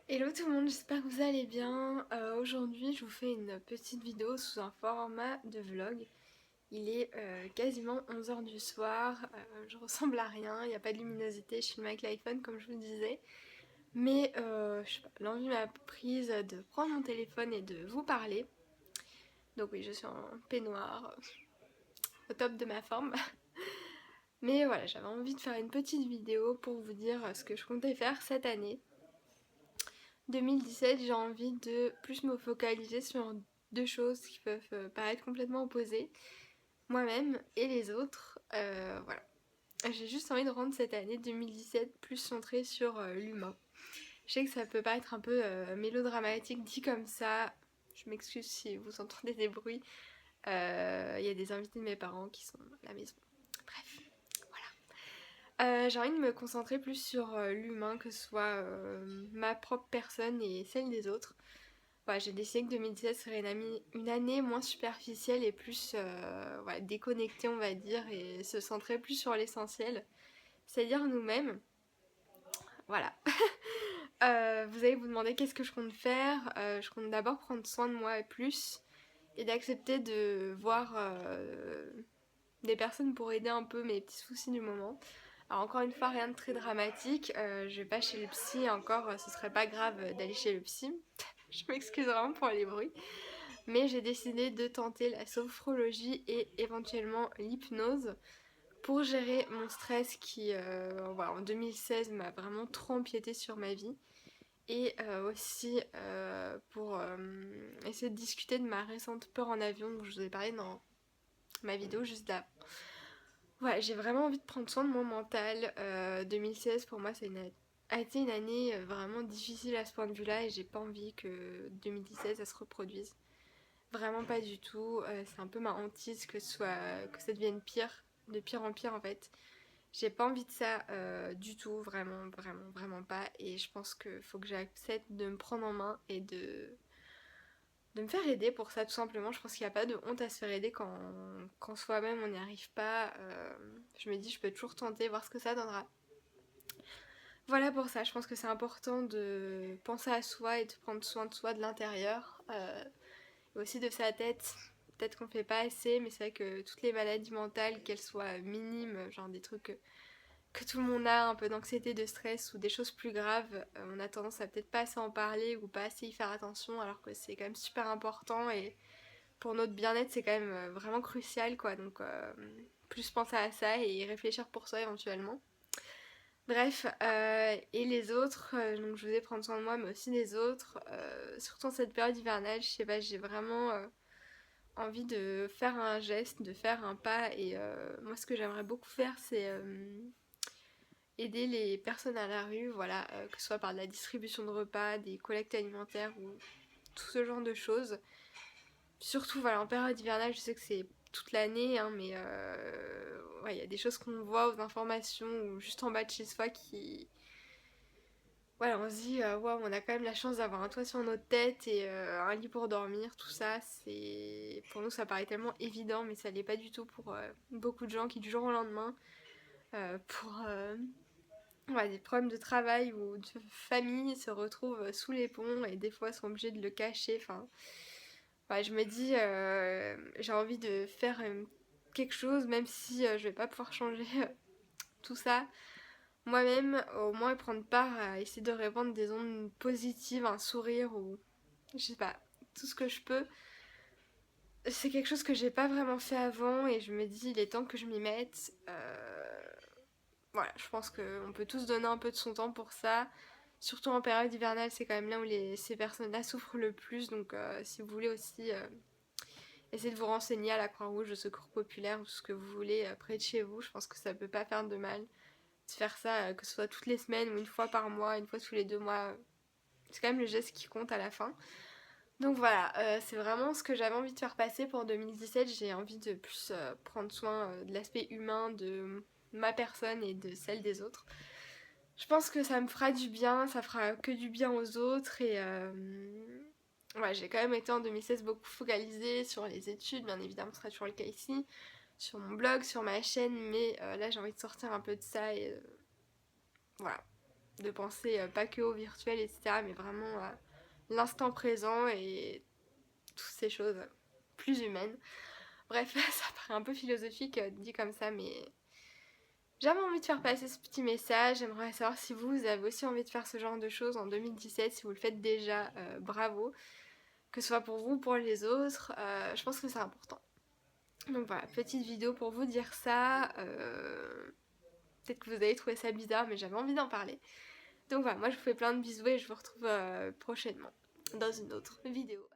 Hello tout le monde, j'espère que vous allez bien. Aujourd'hui je vous fais une petite vidéo sous un format de vlog. Il est quasiment 11 h du soir, je ressemble à rien, il n'y a pas de luminosité, je filme avec l'iPhone comme je vous disais. Mais je sais pas, l'envie m'a prise de prendre mon téléphone et de vous parler. Donc oui, je suis en peignoir, au top de ma forme. Mais voilà, j'avais envie de faire une petite vidéo pour vous dire ce que je comptais faire cette année. 2017, j'ai envie de plus me focaliser sur deux choses qui peuvent paraître complètement opposées, moi-même et les autres. Voilà. J'ai juste envie de rendre cette année 2017 plus centrée sur l'humain. Je sais que ça peut paraître un peu mélodramatique dit comme ça. Je m'excuse si vous entendez des bruits. Il y a des invités de mes parents qui sont à la maison. Bref, voilà. J'ai envie de me concentrer plus sur l'humain, que ce soit ma propre personne et celle des autres. Ouais, j'ai décidé que 2017 serait une année moins superficielle et plus ouais, déconnectée, on va dire, et se centrer plus sur l'essentiel, c'est-à-dire nous-mêmes. Voilà. Vous allez vous demander qu'est-ce que je compte faire. Je compte d'abord prendre soin de moi et plus, et d'accepter de voir des personnes pour aider un peu mes petits soucis du moment. Alors encore une fois, rien de très dramatique. Je vais pas chez le psy encore, ce serait pas grave d'aller chez le psy. Je m'excuse vraiment pour les bruits. Mais j'ai décidé de tenter la sophrologie et éventuellement l'hypnose pour gérer mon stress qui, voilà, en 2016 m'a vraiment trop empiété sur ma vie. Et aussi pour essayer de discuter de ma récente peur en avion dont je vous ai parlé dans ma vidéo juste là. Ouais, j'ai vraiment envie de prendre soin de mon mental. 2016 pour moi a été une année vraiment difficile à ce point de vue-là et j'ai pas envie que 2017 ça se reproduise. Vraiment pas du tout. C'est un peu ma hantise que ça devienne pire, de pire en pire en fait. J'ai pas envie de ça du tout, vraiment, vraiment, vraiment pas. Et je pense qu'il faut que j'accepte de me prendre en main et de me faire aider pour ça tout simplement. Je pense qu'il n'y a pas de honte à se faire aider quand soi-même on n'y arrive pas. Je me dis je peux toujours tenter, voir ce que ça donnera. Voilà pour ça, je pense que c'est important de penser à soi et de prendre soin de soi de l'intérieur. Et aussi de sa tête. Peut-être qu'on fait pas assez, mais c'est vrai que toutes les maladies mentales, qu'elles soient minimes, genre des trucs que tout le monde a, un peu d'anxiété, de stress ou des choses plus graves, on a tendance à peut-être pas assez en parler ou pas assez y faire attention, alors que c'est quand même super important et pour notre bien-être c'est quand même vraiment crucial quoi. Donc plus penser à ça et y réfléchir pour soi éventuellement. Bref, et les autres, donc je vous ai prendre soin de moi, mais aussi des autres, surtout en cette période hivernale, je sais pas, j'ai vraiment envie de faire un geste, de faire un pas. Et moi, ce que j'aimerais beaucoup faire, c'est aider les personnes à la rue, voilà, que ce soit par de la distribution de repas, des collectes alimentaires ou tout ce genre de choses. Surtout, voilà, en période hivernale, je sais que c'est toute l'année, hein, mais ouais, il y a des choses qu'on voit aux informations ou juste en bas de chez soi qui, voilà, on se dit, waouh, on a quand même la chance d'avoir un toit sur notre tête et un lit pour dormir, tout ça, c'est. Pour nous, ça paraît tellement évident, mais ça l'est pas du tout pour beaucoup de gens qui, du jour au lendemain, pour ouais, des problèmes de travail ou de famille, se retrouvent sous les ponts et des fois sont obligés de le cacher. Enfin, ouais, je me dis, j'ai envie de faire quelque chose, même si je vais pas pouvoir changer tout ça moi-même, au moins prendre part à essayer de répandre des ondes positives, un sourire ou je sais pas, tout ce que je peux. C'est quelque chose que j'ai pas vraiment fait avant et je me dis il est temps que je m'y mette. Voilà, je pense qu'on peut tous donner un peu de son temps pour ça. Surtout en période hivernale, c'est quand même là où ces personnes-là souffrent le plus. Donc si vous voulez aussi essayer de vous renseigner à la Croix-Rouge, au Secours Populaire ou ce que vous voulez près de chez vous, je pense que ça peut pas faire de mal de faire ça, que ce soit toutes les semaines ou une fois par mois, une fois tous les 2 mois. C'est quand même le geste qui compte à la fin. Donc voilà, c'est vraiment ce que j'avais envie de faire passer pour 2017. J'ai envie de plus prendre soin de l'aspect humain de ma personne et de celle des autres. Je pense que ça me fera du bien, ça fera que du bien aux autres et ouais, j'ai quand même été en 2016 beaucoup focalisée sur les études, bien évidemment ce sera toujours le cas ici, sur mon blog, sur ma chaîne, mais là j'ai envie de sortir un peu de ça et voilà. de penser pas que au virtuel, etc., mais vraiment à l'instant présent et toutes ces choses plus humaines. Bref, ça paraît un peu philosophique dit comme ça, mais j'avais envie de faire passer ce petit message. J'aimerais savoir si vous avez aussi envie de faire ce genre de choses en 2017. Si vous le faites déjà, bravo. Que ce soit pour vous ou pour les autres, je pense que c'est important. Donc voilà, petite vidéo pour vous dire ça. Peut-être que vous avez trouvé ça bizarre, mais j'avais envie d'en parler. Donc voilà, moi je vous fais plein de bisous et je vous retrouve prochainement dans une autre vidéo.